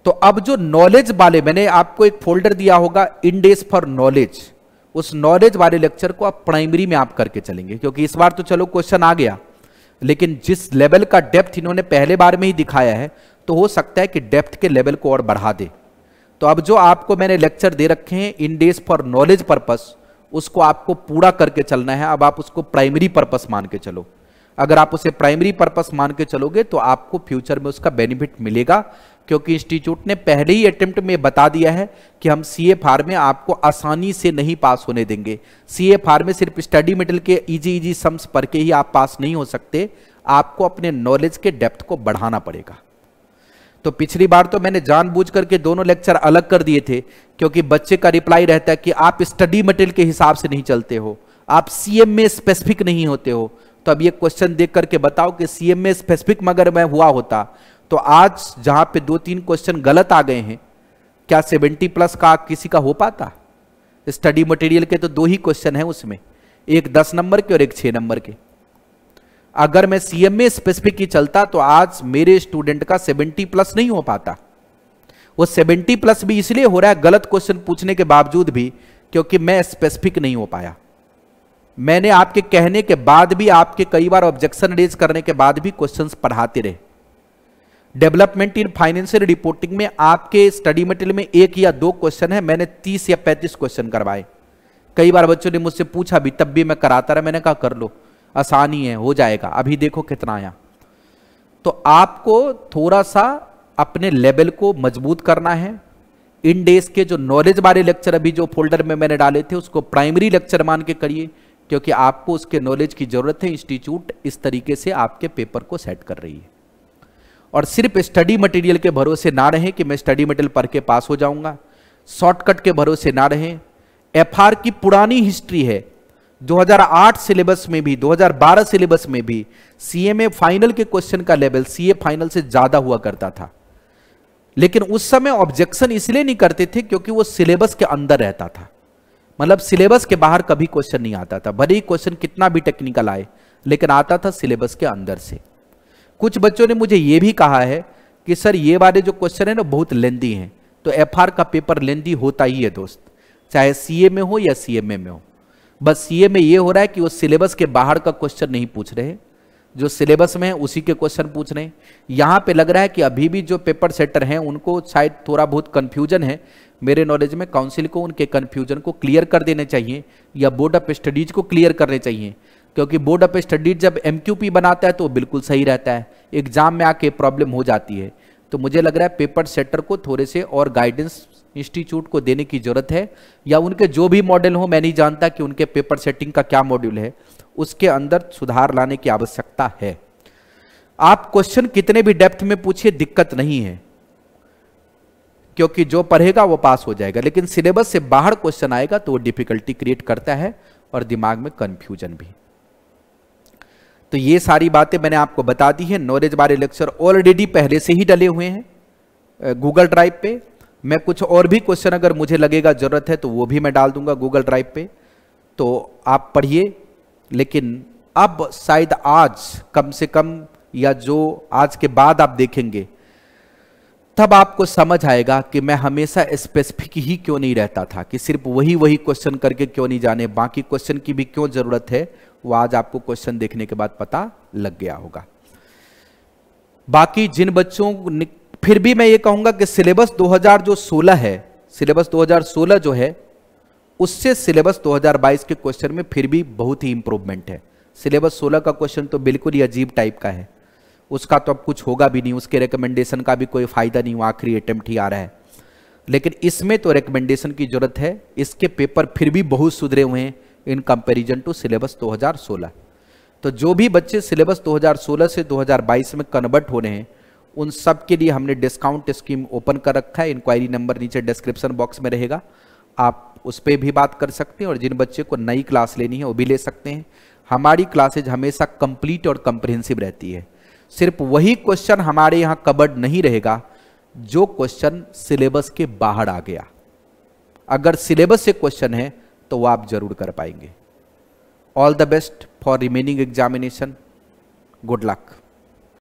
तो अब जो नॉलेज वाले, मैंने आपको एक फोल्डर दिया होगा इंडेस फॉर नॉलेज, उस नॉलेज वाले लेक्चर को आप प्राइमरी में आप करके चलेंगे। क्योंकि इस बार तो चलो क्वेश्चन आ गया, लेकिन जिस लेवल का डेप्थ इन्होंने पहले बार में ही दिखाया है, तो हो सकता है कि डेप्थ के लेवल को और बढ़ा दे। तो अब जो आपको मैंने लेक्चर दे रखे हैं इन डेज फॉर नॉलेज पर्पस, उसको आपको पूरा करके चलना है। अब आप उसको प्राइमरी पर्पस मान के चलो। अगर आप उसे प्राइमरी पर्पस मान के चलोगे तो आपको फ्यूचर में उसका बेनिफिट मिलेगा, क्योंकि इंस्टीट्यूट ने पहले ही अटेम्प्ट में बता दिया है कि हम CFR में आपको आसानी से नहीं पास होने देंगे। CFR में सिर्फ स्टडी मटेरियल के इजी सम्स पढ़ के ही आप पास नहीं हो सकते, आपको अपने नॉलेज के डेप्थ को बढ़ाना पड़ेगा। तो पिछली बार तो मैंने जानबूझ करके दोनों लेक्चर अलग कर दिए थे, क्योंकि बच्चे का रिप्लाई रहता है कि आप स्टडी मटेरियल के हिसाब से नहीं चलते हो, आप CM में स्पेसिफिक नहीं होते हो। तो अब ये क्वेश्चन देख करके बताओ कि CM में स्पेसिफिक मगर मैं हुआ होता तो आज जहां पे 2-3 क्वेश्चन गलत आ गए हैं, क्या 70+ का किसी का हो पाता? स्टडी मटेरियल के तो 2 ही क्वेश्चन हैं उसमें, एक 10 नंबर के और एक 6 नंबर के। अगर मैं CM में स्पेसिफिक ही चलता तो आज मेरे स्टूडेंट का 70+ नहीं हो पाता। वो 70+ भी इसलिए हो रहा है गलत क्वेश्चन पूछने के बावजूद भी, क्योंकि मैं स्पेसिफिक नहीं हो पाया। मैंने आपके कहने के बाद भी, आपके कई बार ऑब्जेक्शन रेज करने के बाद भी क्वेश्चंस पढ़ाते रहे। डेवलपमेंट इन फाइनेंशियल रिपोर्टिंग में आपके स्टडी मटेरियल में 1 या 2 क्वेश्चन है, मैंने 30 या 35 क्वेश्चन करवाए। कई बार बच्चों ने मुझसे पूछा भी, तब भी मैं कराता रहा। मैंने कहा कर लो, आसानी है, हो जाएगा। अभी देखो कितना आया। तो आपको थोड़ा सा अपने लेवल को मजबूत करना है। इन डेज के जो नॉलेज वाले लेक्चर अभी जो फोल्डर में मैंने डाले थे, उसको प्राइमरी लेक्चर मान के करिए, क्योंकि आपको उसके नॉलेज की जरूरत है। इंस्टीट्यूट इस तरीके से आपके पेपर को सेट कर रही है। और सिर्फ स्टडी मटेरियल के भरोसे ना रहें कि मैं स्टडी मटेरियल पढ़ के पास हो जाऊंगा, शॉर्टकट के भरोसे ना रहें। FR की पुरानी हिस्ट्री है, 2008 सिलेबस में भी, 2012 सिलेबस में भी CMA फाइनल के क्वेश्चन का लेवल CA फाइनल से ज्यादा हुआ करता था। लेकिन उस समय ऑब्जेक्शन इसलिए नहीं करते थे क्योंकि वो सिलेबस के अंदर रहता था। मतलब सिलेबस के बाहर कभी क्वेश्चन नहीं आता था, भले ही क्वेश्चन कितना भी टेक्निकल आए, लेकिन आता था सिलेबस के अंदर से। कुछ बच्चों ने मुझे यह भी कहा है कि सर ये वाले जो क्वेश्चन है ना बहुत लेंदी हैं। तो FR का पेपर लेंदी होता ही है दोस्त, चाहे CA में हो या CMA में हो। बस CA में ये हो रहा है कि वो सिलेबस के बाहर का क्वेश्चन नहीं पूछ रहे, जो सिलेबस में है उसी के क्वेश्चन पूछ रहे हैं। यहां पे लग रहा है कि अभी भी जो पेपर सेटर हैं उनको शायद थोड़ा बहुत कंफ्यूजन है। मेरे नॉलेज में काउंसिल को उनके कंफ्यूजन को क्लियर कर देने चाहिए, या बोर्ड ऑफ स्टडीज को क्लियर करने चाहिए। क्योंकि बोर्ड ऑफ स्टडीज जब MQP बनाता है तो बिल्कुल सही रहता है, एग्जाम में आके प्रॉब्लम हो जाती है। तो मुझे लग रहा है पेपर सेटर को थोड़े से और गाइडेंस इंस्टीट्यूट को देने की जरूरत है, या उनके जो भी मॉडल हो, मैं नहीं जानता कि उनके पेपर सेटिंग का क्या मॉड्यूल है, उसके अंदर सुधार लाने की आवश्यकता है। आप क्वेश्चन कितने भी डेप्थ में पूछिए, दिक्कत नहीं है, क्योंकि जो पढ़ेगा वो पास हो जाएगा। लेकिन सिलेबस से बाहर क्वेश्चन आएगा तो वो डिफिकल्टी क्रिएट करता है और दिमाग में कंफ्यूजन भी। तो ये सारी बातें मैंने आपको बता दी है। नॉलेज वाले लेक्चर ऑलरेडी पहले से ही डले हुए हैं गूगल ड्राइव पे। मैं कुछ और भी क्वेश्चन अगर मुझे लगेगा जरूरत है तो वो भी मैं डाल दूंगा गूगल ड्राइव पे, तो आप पढ़िए। लेकिन अब शायद आज कम से कम, या जो आज के बाद आप देखेंगे, तब आपको समझ आएगा कि मैं हमेशा स्पेसिफिक ही क्यों नहीं रहता था, कि सिर्फ वही क्वेश्चन करके क्यों नहीं जाने, बाकी क्वेश्चन की भी क्यों जरूरत है। वो आज आपको क्वेश्चन देखने के बाद पता लग गया होगा। बाकी जिन बच्चों, फिर भी मैं ये कहूंगा कि सिलेबस 2016 है, सिलेबस 2016 जो है उससे सिलेबस 2022 के क्वेश्चन में फिर भी बहुत ही इंप्रूवमेंट है। सिलेबस 16 का क्वेश्चन तो बिल्कुल ही अजीब टाइप का है, उसका तो अब कुछ होगा भी नहीं, उसके रिकमेंडेशन का भी कोई फायदा नहीं, वो आखिरी अटेम्प्ट ही आ रहा है। लेकिन इसमें तो रिकमेंडेशन की जरूरत है। इसके पेपर फिर भी बहुत सुधरे हुए हैं इन कंपैरिजन टू सिलेबस 2016। तो जो भी बच्चे सिलेबस 2016 से 2022 में कन्वर्ट हो रहे हैं, उन सब के लिए हमने डिस्काउंट स्कीम ओपन कर रखा है। इंक्वायरी नंबर नीचे डिस्क्रिप्शन बॉक्स में रहेगा, आप उस पर भी बात कर सकते हैं। और जिन बच्चे को नई क्लास लेनी है वो भी ले सकते हैं। हमारी क्लासेज हमेशा कंप्लीट और कंप्रिहेंसिव रहती है। सिर्फ वही क्वेश्चन हमारे यहाँ कवर्ड नहीं रहेगा जो क्वेश्चन सिलेबस के बाहर आ गया। अगर सिलेबस से क्वेश्चन है तो वो आप जरूर कर पाएंगे। All the best for remaining examination, good luck.